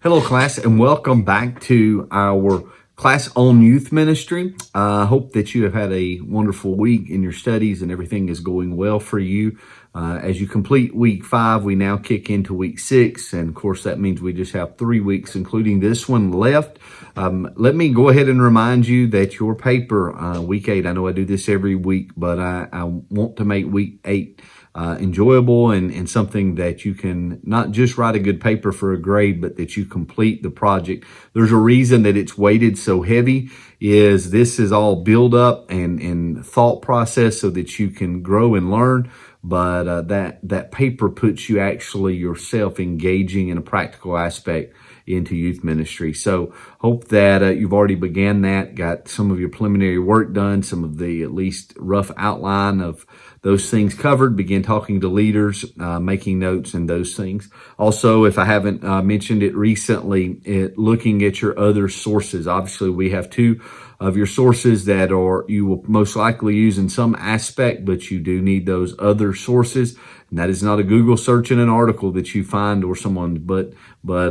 Hello, class, and welcome back to our class on youth ministry. I hope that you have had a wonderful week in your studies and everything is going well for you. As you complete week 5, we now kick into week 6, and of course that means we just have 3 weeks, including this one, left. Let me go ahead and remind you that your paper, week 8, I know I do this every week, but I want to make week 8 enjoyable and something that you can not just write a good paper for a grade, but that you complete the project. There's a reason that it's weighted so heavy. This is all build up and thought process so that you can grow and learn. But that paper puts you actually yourself engaging in a practical aspect into youth ministry. So hope that you've already began that, got some of your preliminary work done, some of the at least rough outline of those things covered, begin talking to leaders, making notes and those things. Also, if I haven't mentioned it recently, looking at your other sources. Obviously, we have 2 of your sources that you will most likely use in some aspect, but you do need those other sources. And that is not a Google search in an article that you find or someone, but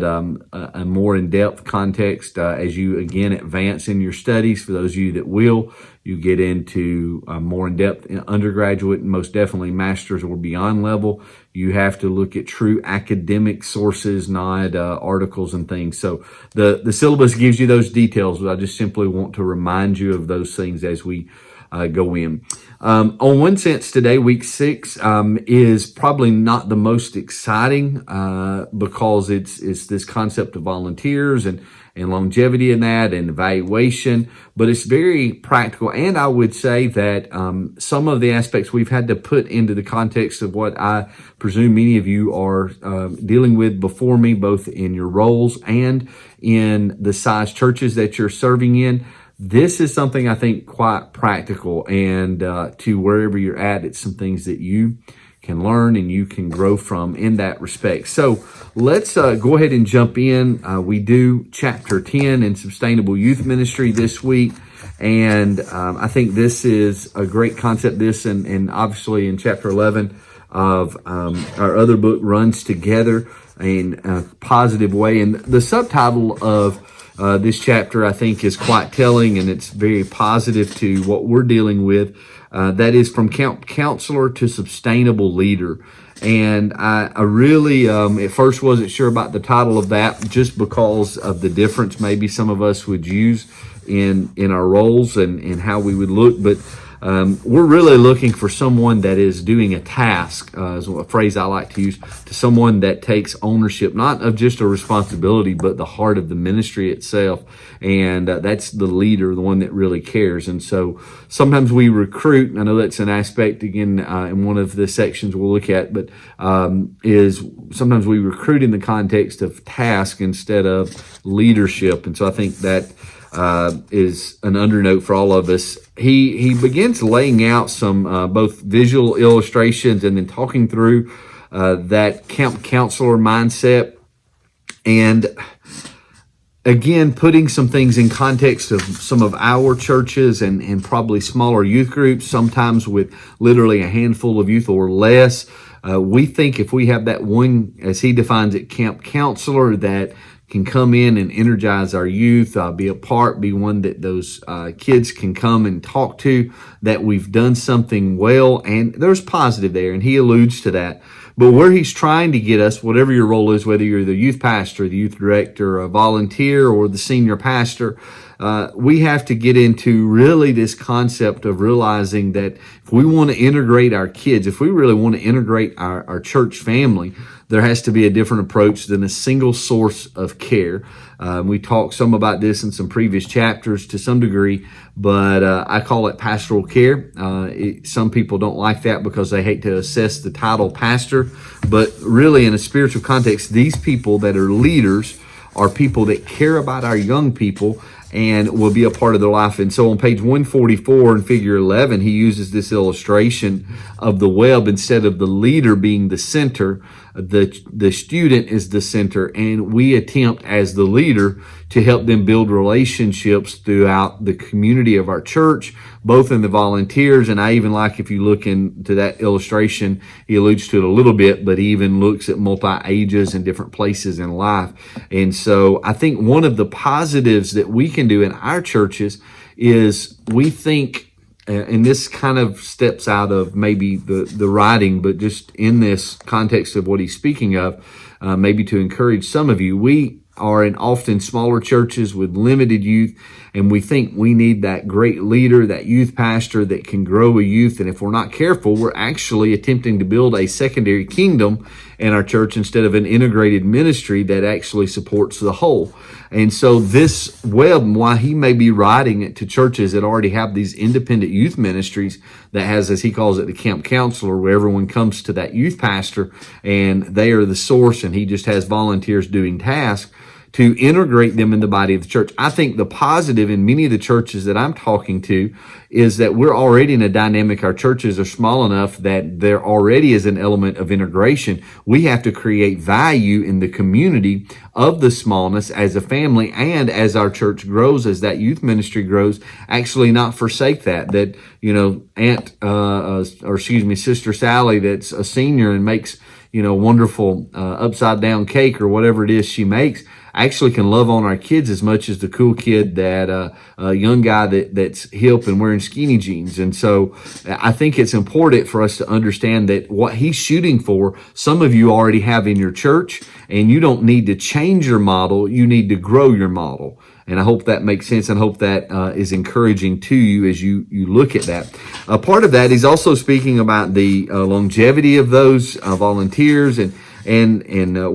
a more in-depth context as you again advance in your studies. For those of you that will, you get into more in-depth undergraduate and most definitely master's or beyond level. You have to look at true academic sources, not articles and things. So the syllabus gives you those details, but I just simply want to remind you of those things as we go in. On one sense today, week 6 is probably not the most exciting because it's this concept of volunteers and longevity in that and evaluation, but it's very practical. And I would say that some of the aspects we've had to put into the context of what I presume many of you are dealing with before me, both in your roles and in the size churches that you're serving in. This is something I think quite practical, and to wherever you're at, it's some things that you can learn and you can grow from in that respect. So let's go ahead and jump in. We do chapter 10 in sustainable youth ministry this week. And I think this is a great concept. This and obviously in chapter 11 of our other book runs together in a positive way. And the subtitle of this chapter, I think, is quite telling, and it's very positive to what we're dealing with. That is from counselor to sustainable leader. And I really, at first wasn't sure about the title of that just because of the difference maybe some of us would use in our roles and how we would look. But we're really looking for someone that is doing a task, is a phrase I like to use, to someone that takes ownership, not of just a responsibility, but the heart of the ministry itself. And that's the leader, the one that really cares. And so sometimes we recruit, and I know that's an aspect, again, in one of the sections we'll look at, but is sometimes we recruit in the context of task instead of leadership. And so I think that is an undernote for all of us. He begins laying out some both visual illustrations and then talking through that camp counselor mindset, and again putting some things in context of some of our churches and probably smaller youth groups, sometimes with literally a handful of youth or less. We think if we have that one, as he defines it, camp counselor that can come in and energize our youth, be a part, be one that those kids can come and talk to, that we've done something well, and there's positive there, and he alludes to that. But where he's trying to get us, whatever your role is, whether you're the youth pastor, the youth director, a volunteer, or the senior pastor, we have to get into really this concept of realizing that if we want to integrate our kids, if we really want to integrate our church family, there has to be a different approach than a single source of care. We talked some about this in some previous chapters to some degree, but I call it pastoral care. Some people don't like that because they hate to assess the title pastor, but really in a spiritual context, these people that are leaders are people that care about our young people and will be a part of their life. And so on page 144 in figure 11, he uses this illustration of the web. Instead of the leader being the center, the student is the center, and we attempt as the leader to help them build relationships throughout the community of our church, both in the volunteers. And I even like, if you look into that illustration, he alludes to it a little bit, but he even looks at multi-ages and different places in life. And so I think one of the positives that we can do in our churches is we think, and this kind of steps out of maybe the writing, but just in this context of what he's speaking of, maybe to encourage some of you, we are in often smaller churches with limited youth, and we think we need that great leader, that youth pastor that can grow a youth. And if we're not careful, we're actually attempting to build a secondary kingdom in our church instead of an integrated ministry that actually supports the whole. And so this Webb, while he may be writing it to churches that already have these independent youth ministries that has, as he calls it, the camp counselor, where everyone comes to that youth pastor and they are the source and he just has volunteers doing tasks, to integrate them in the body of the church. I think the positive in many of the churches that I'm talking to is that we're already in a dynamic. Our churches are small enough that there already is an element of integration. We have to create value in the community of the smallness as a family, and as our church grows, as that youth ministry grows, actually not forsake that, Sister Sally that's a senior and makes, wonderful upside down cake or whatever it is she makes, actually can love on our kids as much as the cool kid that a young guy that's hip and wearing skinny jeans. And so I think it's important for us to understand that what he's shooting for, some of you already have in your church, and you don't need to change your model. You need to grow your model. And I hope that makes sense, and hope that is encouraging to you as you look at that. Part of that, he's also speaking about the longevity of those volunteers and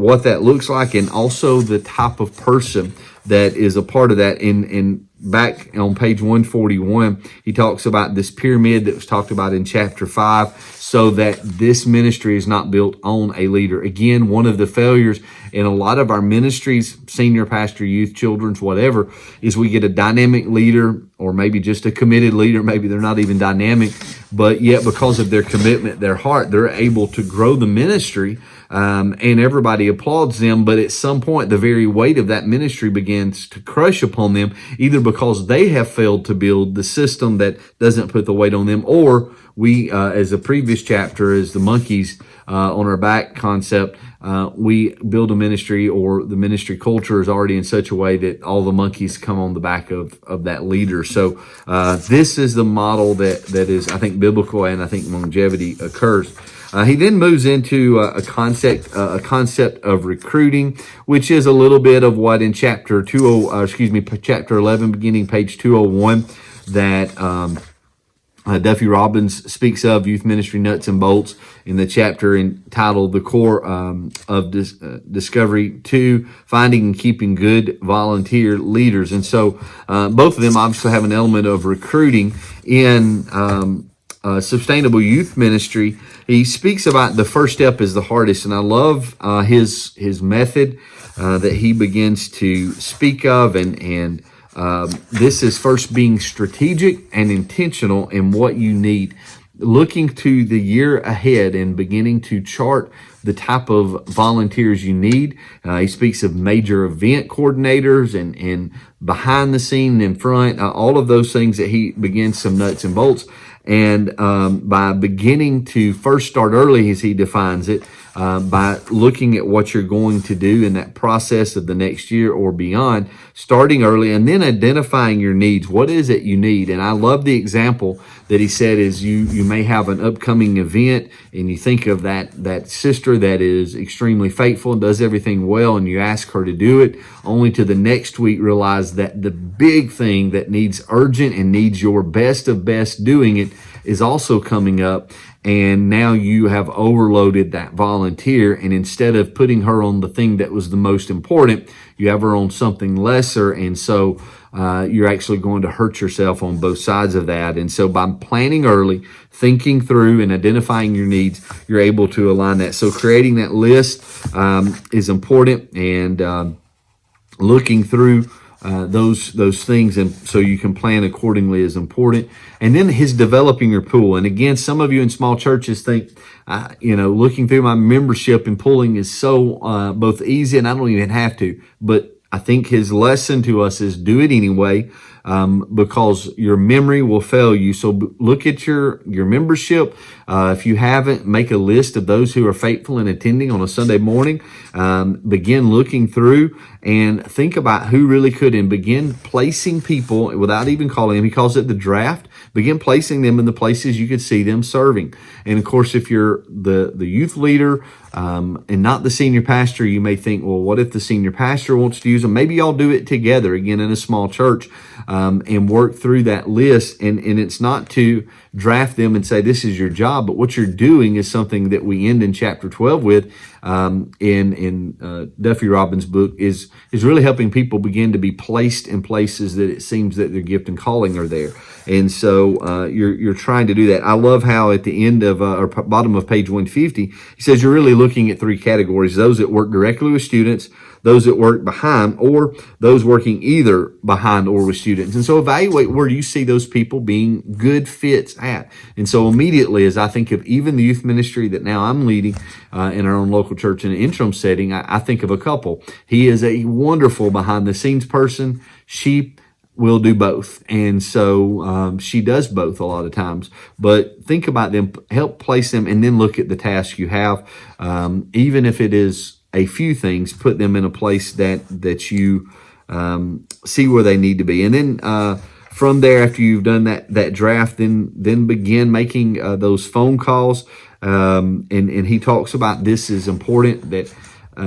what that looks like, and also the type of person that is a part of that. In back on page 141, he talks about this pyramid that was talked about in chapter 5, so that this ministry is not built on a leader. Again, one of the failures in a lot of our ministries, senior pastor, youth, children's, whatever, is we get a dynamic leader, or maybe just a committed leader. Maybe they're not even dynamic, but yet because of their commitment, their heart, they're able to grow the ministry. And everybody applauds them, but at some point, the very weight of that ministry begins to crush upon them, either because they have failed to build the system that doesn't put the weight on them, or we, as a previous chapter, as the monkeys on our back concept, we build a ministry, or the ministry culture is already in such a way that all the monkeys come on the back of that leader. So this is the model that is, I think, biblical, and I think longevity occurs. He then moves into a concept of recruiting, which is a little bit of what in chapter 11, beginning page 201, that Duffy Robbins speaks of, Youth Ministry Nuts and Bolts, in the chapter entitled The Core of Discovery 2, Finding and Keeping Good Volunteer Leaders. And so both of them obviously have an element of recruiting. In sustainable youth ministry, he speaks about the first step is the hardest, and I love his method that he begins to speak of, and this is first being strategic and intentional in what you need, looking to the year ahead and beginning to chart the type of volunteers you need. He speaks of major event coordinators and behind the scene, in front, all of those things that he begins some nuts and bolts. And by beginning to first start early, as he defines it, by looking at what you're going to do in that process of the next year or beyond, starting early, and then identifying your needs. What is it you need? And I love the example that he said is you may have an upcoming event, and you think of that sister that is extremely faithful and does everything well, and you ask her to do it, only to the next week realize that the big thing that needs urgent and needs your best of best doing it is also coming up. And now you have overloaded that volunteer, and instead of putting her on the thing that was the most important, you have her on something lesser. And so you're actually going to hurt yourself on both sides of that. And so by planning early, thinking through and identifying your needs, you're able to align that. So creating that list is important, and looking through those things, and so you can plan accordingly, is important. And then his developing your pool. And again, some of you in small churches think, looking through my membership and pulling is so both easy, and I don't even have to. But I think his lesson to us is do it anyway, because your memory will fail you. So look at your membership. If you haven't, make a list of those who are faithful in attending on a Sunday morning. Begin looking through and think about who really could, and begin placing people without even calling them. He calls it the draft. Begin placing them in the places you could see them serving. And of course, if you're the youth leader and not the senior pastor, you may think, well, what if the senior pastor wants to use them? Maybe y'all do it together, again, in a small church, and work through that list. And it's not to draft them and say, this is your job, but what you're doing is something that we end in chapter 12 with, in Duffy Robbins' book, is really helping people begin to be placed in places that it seems that their gift and calling are there. And so you're trying to do that. I love how at the end of or bottom of page 150, he says you're really looking at three categories: those that work directly with students, those that work behind, or those working either behind or with students. And so evaluate where you see those people being good fits at. And so immediately, as I think of even the youth ministry that now I'm leading in our own local church in an interim setting, I think of a couple. He is a wonderful behind the scenes person. She will do both. And so she does both a lot of times. But think about them, help place them, and then look at the task you have. Even if it is a few things, put them in a place that you see where they need to be. And then from there, after you've done that draft, then begin making those phone calls. And he talks about this is important, that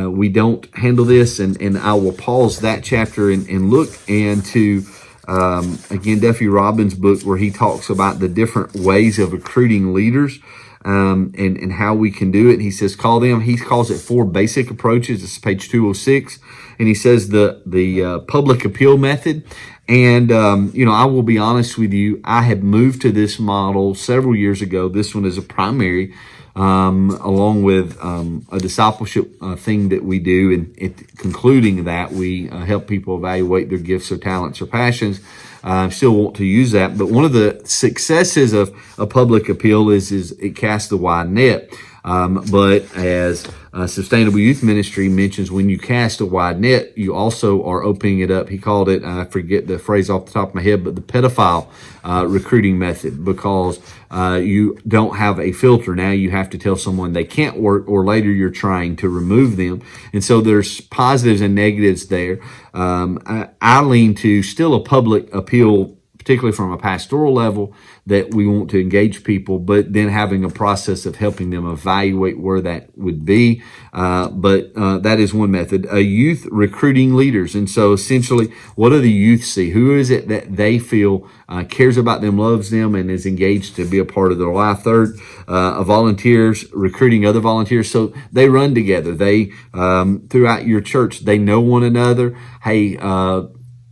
we don't handle this. And I will pause that chapter and look into again, Duffy Robbins' book, where he talks about the different ways of recruiting leaders, and how we can do it. He says, he calls it 4 basic approaches. This is page 206. And he says the public appeal method. And, I will be honest with you, I had moved to this model several years ago. This one is a primary, along with a discipleship thing that we do, and concluding that we help people evaluate their gifts or talents or passions. I still want to use that, but one of the successes of a public appeal is it casts a wide net. But as Sustainable Youth Ministry mentions, when you cast a wide net, you also are opening it up. He called it, I forget the phrase off the top of my head, but the pedophile recruiting method, because you don't have a filter. Now you have to tell someone they can't work, or later you're trying to remove them. And so there's positives and negatives there. I lean to still a public appeal, particularly from a pastoral level, that we want to engage people, but then having a process of helping them evaluate where that would be. But that is one method. Youth recruiting leaders. And so essentially, what do the youth see? Who is it that they feel cares about them, loves them, and is engaged to be a part of their life? Third, volunteers, recruiting other volunteers. So they run together. They, throughout your church, they know one another. Hey,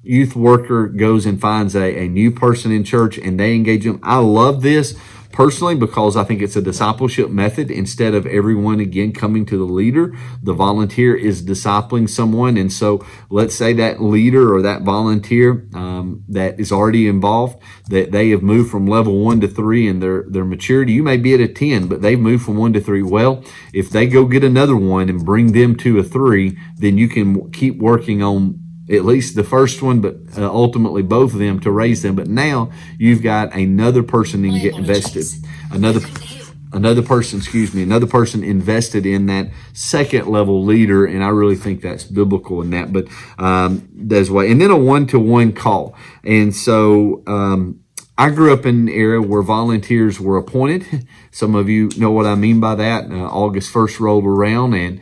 youth worker goes and finds a new person in church, and they engage them. I love this personally because I think it's a discipleship method. Instead of everyone again coming to the leader, the volunteer is discipling someone. And so let's say that leader or that volunteer that is already involved, that they have moved from level 1 to 3 in their maturity. You may be at a 10, but they've moved from 1 to 3. Well, if they go get another one and bring them to a 3, then you can keep working on at least the first one, but ultimately both of them, to raise them. But now you've got another person invested, another person invested in that second level leader. And I really think that's biblical in that, but that's why. And then a one-to-one call. And so I grew up in an era where volunteers were appointed. Some of you know what I mean by that. August 1st rolled around, and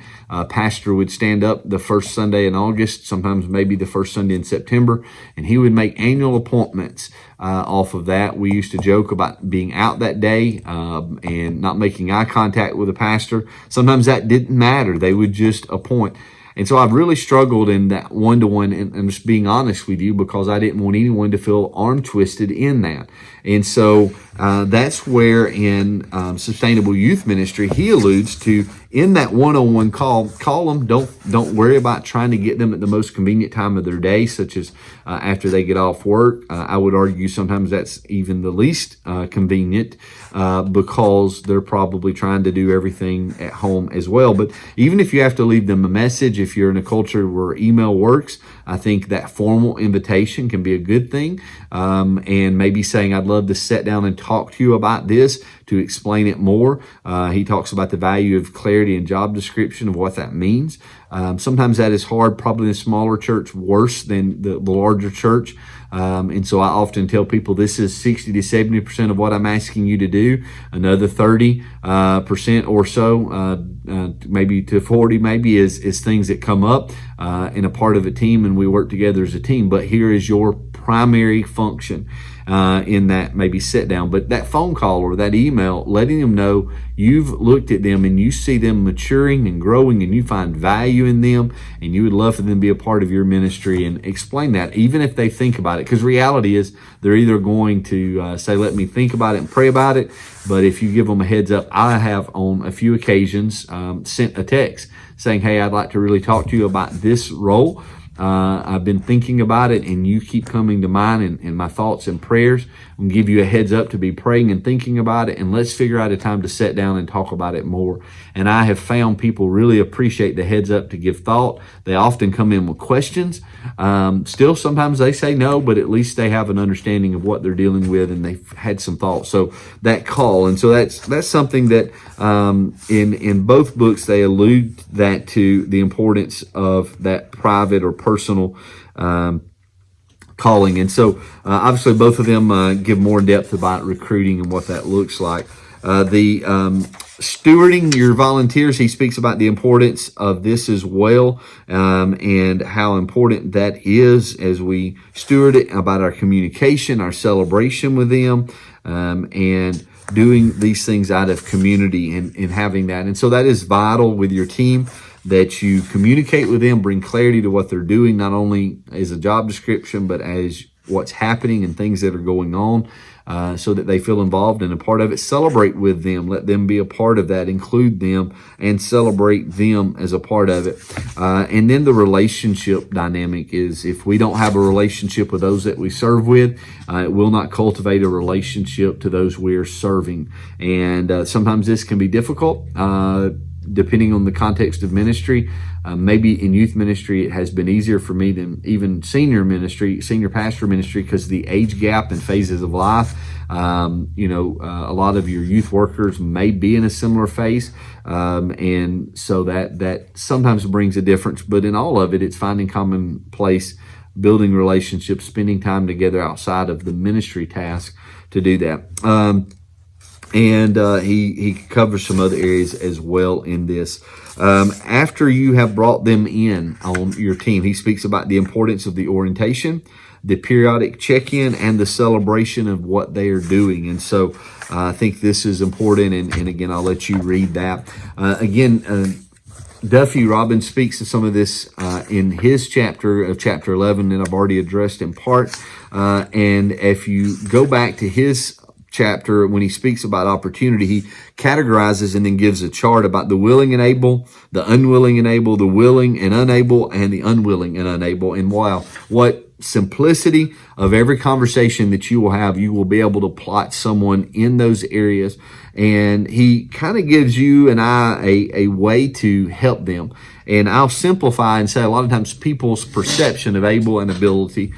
pastor would stand up the first Sunday in August, sometimes maybe the first Sunday in September, and he would make annual appointments off of that. We used to joke about being out that day and not making eye contact with the pastor. Sometimes that didn't matter. They would just appoint. And so I've really struggled in that one-to-one, and I'm just being honest with you, because I didn't want anyone to feel arm twisted in that. And so that's where in Sustainable Youth Ministry, he alludes to in that one-on-one call them. Don't worry about trying to get them at the most convenient time of their day, such as after they get off work. I would argue sometimes that's even the least convenient because they're probably trying to do everything at home as well. But even if you have to leave them a message, if you're in a culture where email works, I think that formal invitation can be a good thing. And maybe saying, I'd love to sit down and talk to you about this, to explain it more. He talks about the value of clarity and job description of what that means. Sometimes that is hard, probably in a smaller church, worse than the larger church. And so I often tell people this is 60 to 70% of what I'm asking you to do. Another 30% or so, maybe to 40 maybe is things that come up in a part of a team, and we work together as a team. But here is your primary function in that maybe sit down. But that phone call or that email, letting them know you've looked at them and you see them maturing and growing and you find value in them and you would love for them to be a part of your ministry, and explain that even if they think about it. Because reality is they're either going to say, let me think about it and pray about it. But if you give them a heads up, I have on a few occasions sent a text saying, hey, I'd like to really talk to you about this role. I've been thinking about it and you keep coming to mind in my thoughts and prayers. I'll give you a heads up to be praying and thinking about it, and let's figure out a time to sit down and talk about it more. And I have found people really appreciate the heads up to give thought. They often come in with questions. Still, sometimes they say no, but at least they have an understanding of what they're dealing with and they've had some thoughts. So that call, and so that's something that in both books they allude that to the importance of that private or personal calling. And so obviously both of them give more depth about recruiting and what that looks like. The stewarding your volunteers, he speaks about the importance of this as well, and how important that is as we steward it, about our communication, our celebration with them, and doing these things out of community and having that. And so that is vital with your team, that you communicate with them, bring clarity to what they're doing, not only as a job description, but as what's happening and things that are going on, so that they feel involved and a part of it. Celebrate with them. Let them be a part of that. Include them and celebrate them as a part of it. And then the relationship dynamic is, if we don't have a relationship with those that we serve with, it will not cultivate a relationship to those we're serving. And sometimes this can be difficult, depending on the context of ministry. Maybe in youth ministry, it has been easier for me than even senior pastor ministry, because the age gap and phases of life. A lot of your youth workers may be in a similar phase. And so that sometimes brings a difference, but in all of it, it's finding common place, building relationships, spending time together outside of the ministry task to do that. And he covers some other areas as well in this. After you have brought them in on your team, he speaks about the importance of the orientation, the periodic check-in, and the celebration of what they are doing. And so I think this is important. And again, I'll let you read that. Duffy Robbins speaks to some of this in his chapter 11 that I've already addressed in part. And if you go back to his chapter, when he speaks about opportunity, he categorizes and then gives a chart about the willing and able, the unwilling and able, the willing and unable, and the unwilling and unable. And wow, what simplicity of every conversation that you will have, you will be able to plot someone in those areas. And he kind of gives you and I a way to help them. And I'll simplify and say a lot of times people's perception of able and ability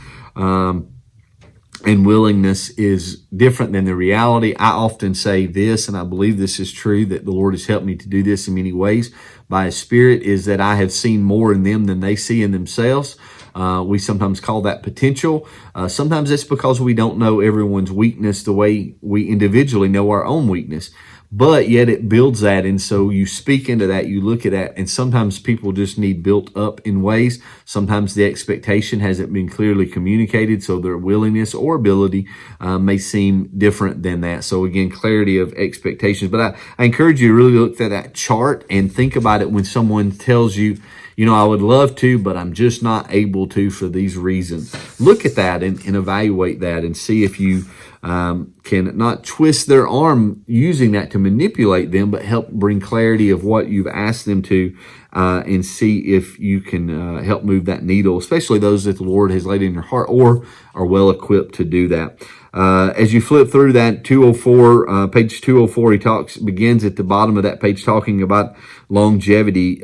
and willingness is different than the reality. I often say this, and I believe this is true, that the Lord has helped me to do this in many ways by His Spirit, is that I have seen more in them than they see in themselves. We sometimes call that potential. Sometimes it's because we don't know everyone's weakness the way we individually know our own weakness. But yet it builds that, and so you speak into that, you look at that, and sometimes people just need built up in ways. Sometimes the expectation hasn't been clearly communicated, so their willingness or ability may seem different than that. So again, clarity of expectations. But I encourage you to really look at that chart and think about it when someone tells you, I would love to, but I'm just not able to for these reasons. Look at that and evaluate that and see if you can not twist their arm using that to manipulate them, but help bring clarity of what you've asked them to, and see if you can help move that needle, especially those that the Lord has laid in your heart or are well equipped to do that. As you flip through that 204, page 204, he begins at the bottom of that page talking about longevity.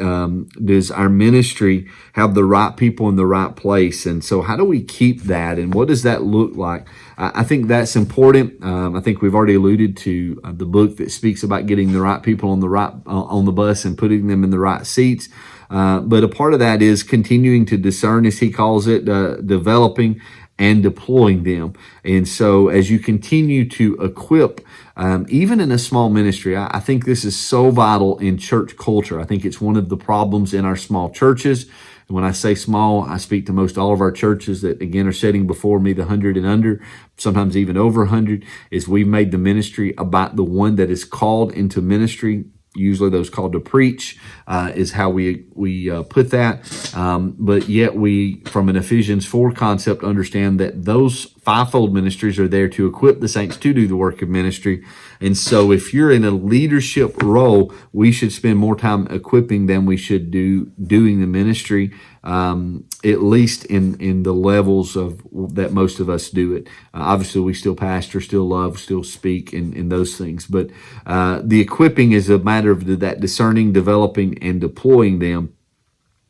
Does our ministry have the right people in the right place? And so how do we keep that? And what does that look like? I think that's important. I think we've already alluded to the book that speaks about getting the right people on the bus and putting them in the right seats. But a part of that is continuing to discern, as he calls it, developing and deploying them. And so as you continue to equip, even in a small ministry, I think this is so vital in church culture. I think it's one of the problems in our small churches. And when I say small, I speak to most all of our churches that, again, are sitting before me, the 100 and under, sometimes even over 100, is we've made the ministry about the one that is called into ministry. Usually those called to preach is how we put that. But yet we, from an Ephesians 4 concept, understand that those fivefold ministries are there to equip the saints to do the work of ministry. And so if you're in a leadership role, we should spend more time equipping than we should doing the ministry, at least in the levels of that most of us do it. Obviously, we still pastor, still love, still speak, and those things. But the equipping is a matter of that discerning, developing, and deploying them.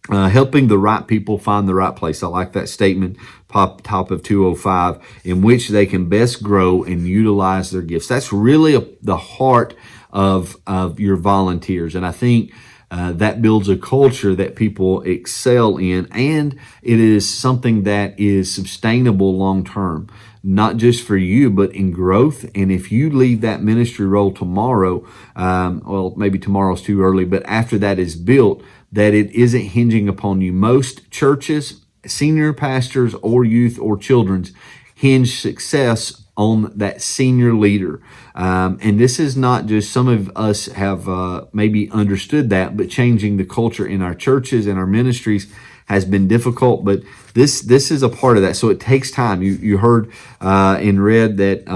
Helping the right people find the right place. I like that statement, top of 205, in which they can best grow and utilize their gifts. That's really the heart of your volunteers. And I think that builds a culture that people excel in, and it is something that is sustainable long term, not just for you, but in growth. And if you leave that ministry role tomorrow, well, maybe tomorrow's too early, but after that is built, that it isn't hinging upon you. Most churches, senior pastors or youth or children's, hinge success on that senior leader. And this is not just, some of us have maybe understood that, but changing the culture in our churches and our ministries has been difficult, but this is a part of that. So it takes time. You heard and read that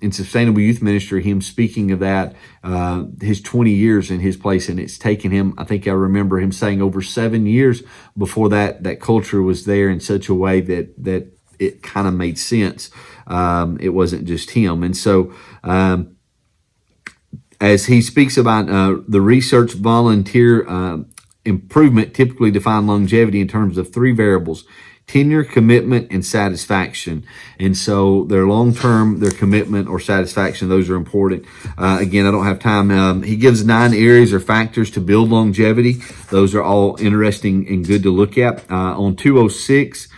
in Sustainable Youth Ministry, him speaking of that, his 20 years in his place, and it's taken him, I think I remember him saying, over 7 years before that culture was there in such a way that it kind of made sense. It wasn't just him. And so as he speaks about the research volunteer improvement, typically define longevity in terms of 3 variables: tenure, commitment, and satisfaction. And so their long-term, their commitment or satisfaction, those are important. Again, I don't have time. He gives 9 areas or factors to build longevity. Those are all interesting and good to look at. On 206,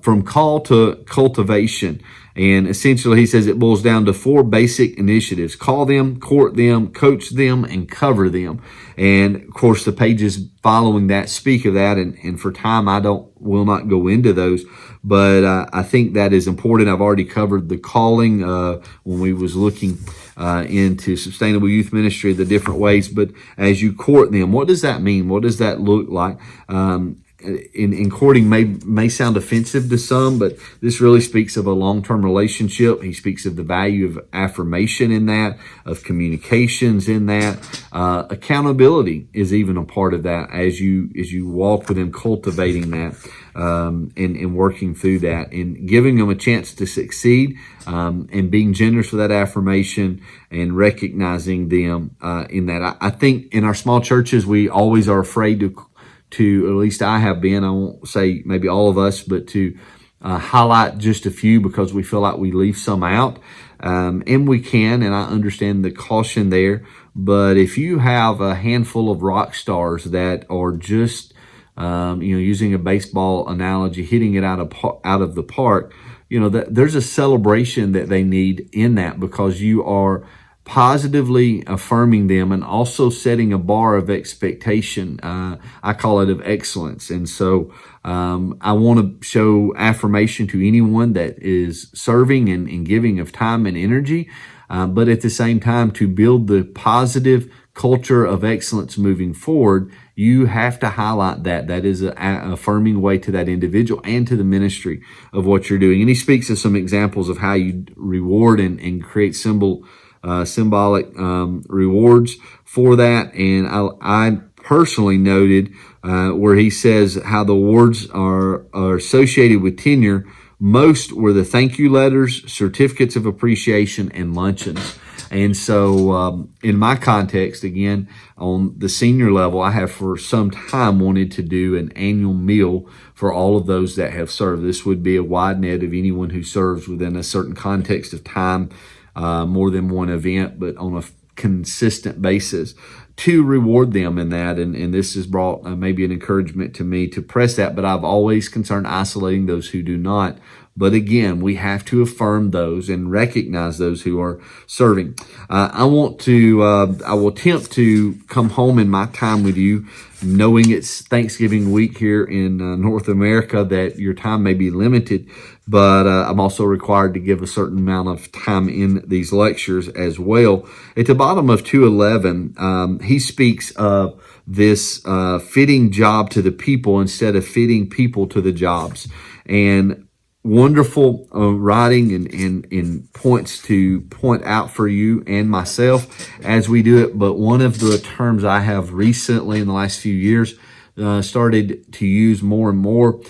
from call to cultivation. And essentially, he says it boils down to 4 basic initiatives: call them, court them, coach them, and cover them. And of course, the pages following that speak of that. And for time, will not go into those. But I think that is important. I've already covered the calling when we was looking into Sustainable Youth Ministry, the different ways. But as you court them, what does that mean? What does that look like? In courting may sound offensive to some, but this really speaks of a long-term relationship. He speaks of the value of affirmation in that, of communications in that. Accountability is even a part of that as you walk with them, cultivating that, and working through that, and giving them a chance to succeed, and being generous with that affirmation and recognizing them in that. I think in our small churches, we always are afraid to, at least I have been, I won't say maybe all of us, but to highlight just a few, because we feel like we leave some out. And we can, and I understand the caution there. But if you have a handful of rock stars that are just, using a baseball analogy, hitting it out of the park, there's a celebration that they need in that, because you are positively affirming them and also setting a bar of expectation. I call it of excellence. And so I want to show affirmation to anyone that is serving and giving of time and energy, but at the same time, to build the positive culture of excellence moving forward, You have to highlight that. That is an affirming way to that individual and to the ministry of what you're doing. And he speaks of some examples of how you reward and create symbolic rewards for that. And I personally noted where he says how the awards are associated with tenure. Most were the thank you letters, certificates of appreciation, and luncheons. And so in my context, again, on the senior level, I have for some time wanted to do an annual meal for all of those that have served. This would be a wide net of anyone who serves within a certain context of time, more than one event, but on a consistent basis, to reward them in that. And this has brought maybe an encouragement to me to press that, but I've always concerned isolating those who do not. But again, we have to affirm those and recognize those who are serving. I will attempt to come home in my time with you, knowing it's Thanksgiving week here in North America, that your time may be limited, but I'm also required to give a certain amount of time in these lectures as well. At the bottom of 2:11, he speaks of this fitting job to the people instead of fitting people to the jobs. And wonderful writing and points to point out for you and myself as we do it. But one of the terms I have recently in the last few years started to use more and more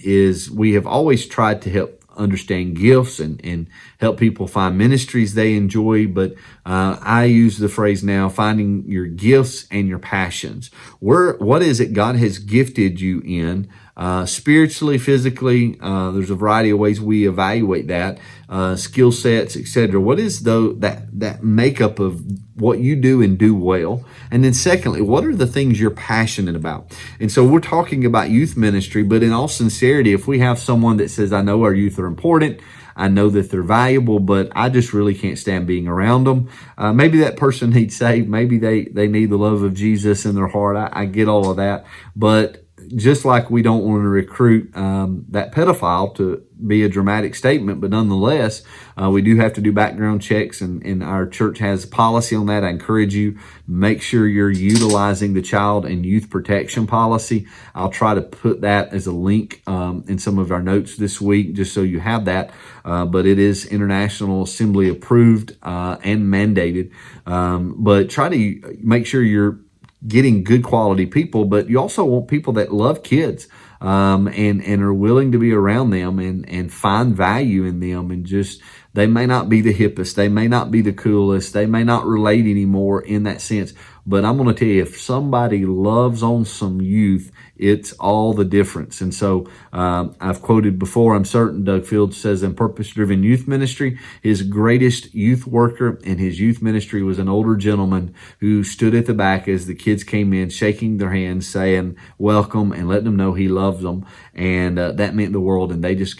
is we have always tried to help understand gifts and help people find ministries they enjoy. But I use the phrase now, finding your gifts and your passions. What is it God has gifted you in? Spiritually, physically, there's a variety of ways we evaluate that, skill sets, etc. What is that makeup of what you do and do well? And then secondly, what are the things you're passionate about? And so we're talking about youth ministry, but in all sincerity, if we have someone that says, I know our youth are important, I know that they're valuable, but I just really can't stand being around them. Maybe that person needs saved. Maybe they need the love of Jesus in their heart. I get all of that. But just like we don't want to recruit that pedophile to be a dramatic statement, but nonetheless, we do have to do background checks, and our church has policy on that. I encourage you, make sure you're utilizing the child and youth protection policy. I'll try to put that as a link in some of our notes this week, just so you have that. But it is International Assembly approved and mandated. But try to make sure you're getting good quality people, but you also want people that love kids and are willing to be around them and find value in them. And just, they may not be the hippest, they may not be the coolest, they may not relate anymore in that sense. But I'm going to tell you, if somebody loves on some youth, it's all the difference. And so I've quoted before, I'm certain Doug Fields says in Purpose-Driven Youth Ministry, his greatest youth worker in his youth ministry was an older gentleman who stood at the back as the kids came in, shaking their hands, saying welcome, and letting them know he loves them. And that meant the world. And they just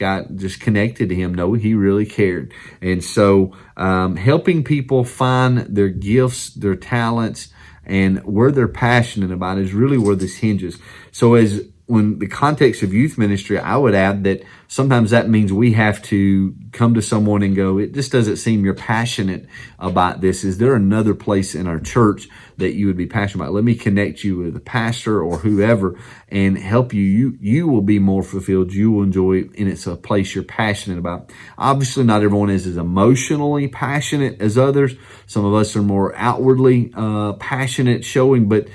connected to him. No, he really cared. And so helping people find their gifts, their talents, and where they're passionate about is really where this hinges. So when the context of youth ministry, I would add that sometimes that means we have to come to someone and go, it just doesn't seem you're passionate about this. Is there another place in our church that you would be passionate about? Let me connect you with a pastor or whoever and help you. You will be more fulfilled. You will enjoy it, and it's a place you're passionate about. Obviously, not everyone is as emotionally passionate as others. Some of us are more outwardly passionate, showing, but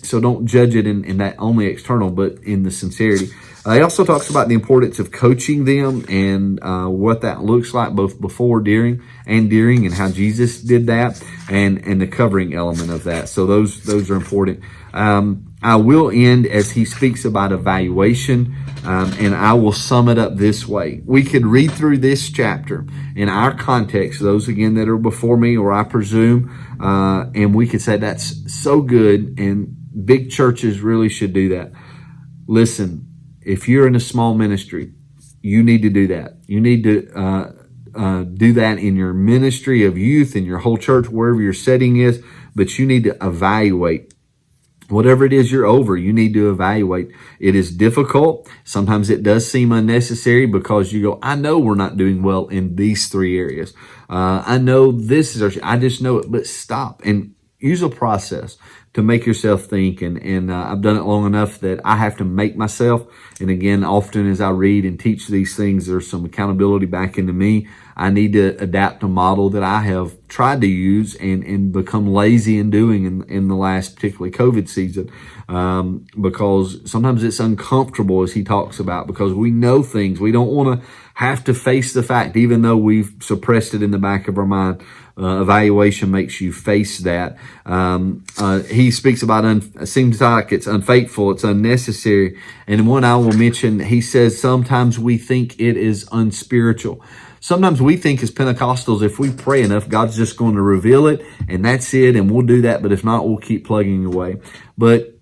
so don't judge it in that only external, but in the sincerity. He also talks about the importance of coaching them and what that looks like both before, during, and how Jesus did that, and the covering element of that. So those are important. I will end as he speaks about evaluation, and I will sum it up this way. We could read through this chapter in our context, those again that are before me, or I presume, and we could say that's so good, and big churches really should do that. Listen, if you're in a small ministry, you need to do that. You need to do that in your ministry of youth, in your whole church, wherever your setting is, but you need to evaluate. Whatever it is you're over, you need to evaluate. It is difficult. Sometimes it does seem unnecessary because you go, I know we're not doing well in these three areas. I know this is I just know it, but stop and use a process. to make yourself think. And I've done it long enough that I have to make myself. And again, often as I read and teach these things, there's some accountability back into me. I need to adapt a model that I have tried to use and become lazy in doing in the last, particularly COVID season, because sometimes it's uncomfortable, as he talks about, because we know things. We don't want to have to face the fact, even though we've suppressed it in the back of our mind. Evaluation makes you face that. He speaks about, it seems like it's unfaithful, it's unnecessary. And one I will mention, he says, sometimes we think it is unspiritual. Sometimes we think as Pentecostals, if we pray enough, God's just going to reveal it and that's it, and we'll do that. But if not, we'll keep plugging away. But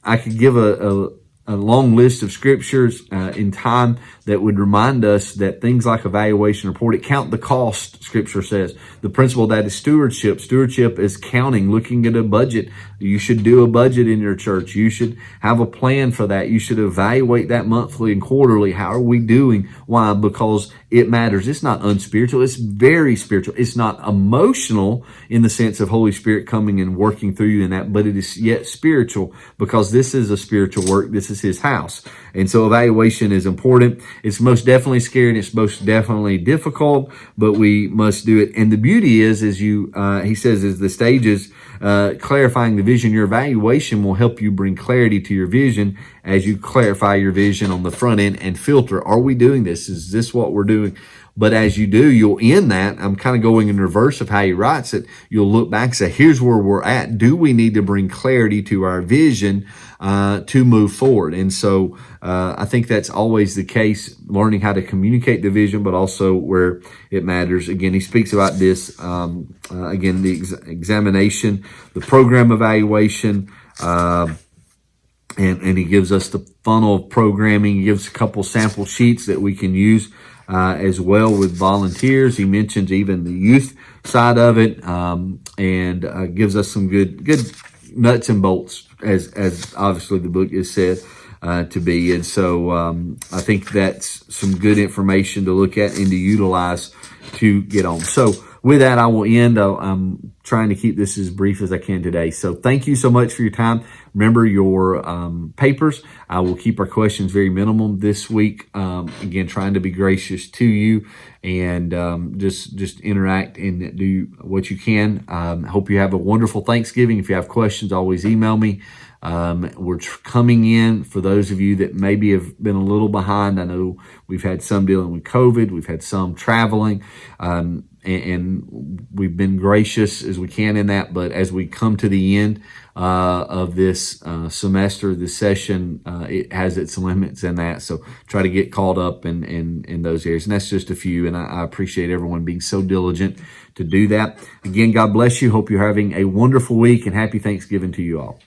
I could give a long list of scriptures in time that would remind us that things like evaluation report, it count the cost, scripture says. The principle of that is stewardship. Stewardship is counting, looking at a budget. You should do a budget in your church. You should have a plan for that. You should evaluate that monthly and quarterly. How are we doing? Why? Because it matters. It's not unspiritual. It's very spiritual. It's not emotional in the sense of Holy Spirit coming and working through you in that, but it is yet spiritual, because this is a spiritual work. This is his house. And so evaluation is important. It's most definitely scary and it's most definitely difficult, but we must do it. And the beauty is, as he says, is the stages, clarifying the vision. Your evaluation will help you bring clarity to your vision as you clarify your vision on the front end and filter. Are we doing this? Is this what we're doing? But as you do, you'll end that. I'm kind of going in reverse of how he writes it. You'll look back and say, here's where we're at. Do we need to bring clarity to our vision to move forward? And so I think that's always the case, learning how to communicate the vision, but also where it matters. Again, he speaks about this, again, the examination, the program evaluation, and he gives us the funnel of programming. He gives a couple sample sheets that we can use as well with volunteers. He mentions even the youth side of it, and gives us some good nuts and bolts, as obviously the book is said to be. And so I think that's some good information to look at and to utilize to get on. So with that, I will end. I'm trying to keep this as brief as I can today. So thank you so much for your time. Remember your papers. I will keep our questions very minimum this week. Again, trying to be gracious to you and just interact and do what you can. Hope you have a wonderful Thanksgiving. If you have questions, always email me. We're coming in, for those of you that maybe have been a little behind. I know we've had some dealing with COVID. We've had some traveling. And we've been gracious as we can in that. But as we come to the end of this semester, this session, it has its limits in that. So try to get caught up in those areas. And that's just a few. And I appreciate everyone being so diligent to do that. Again, God bless you. Hope you're having a wonderful week, and happy Thanksgiving to you all.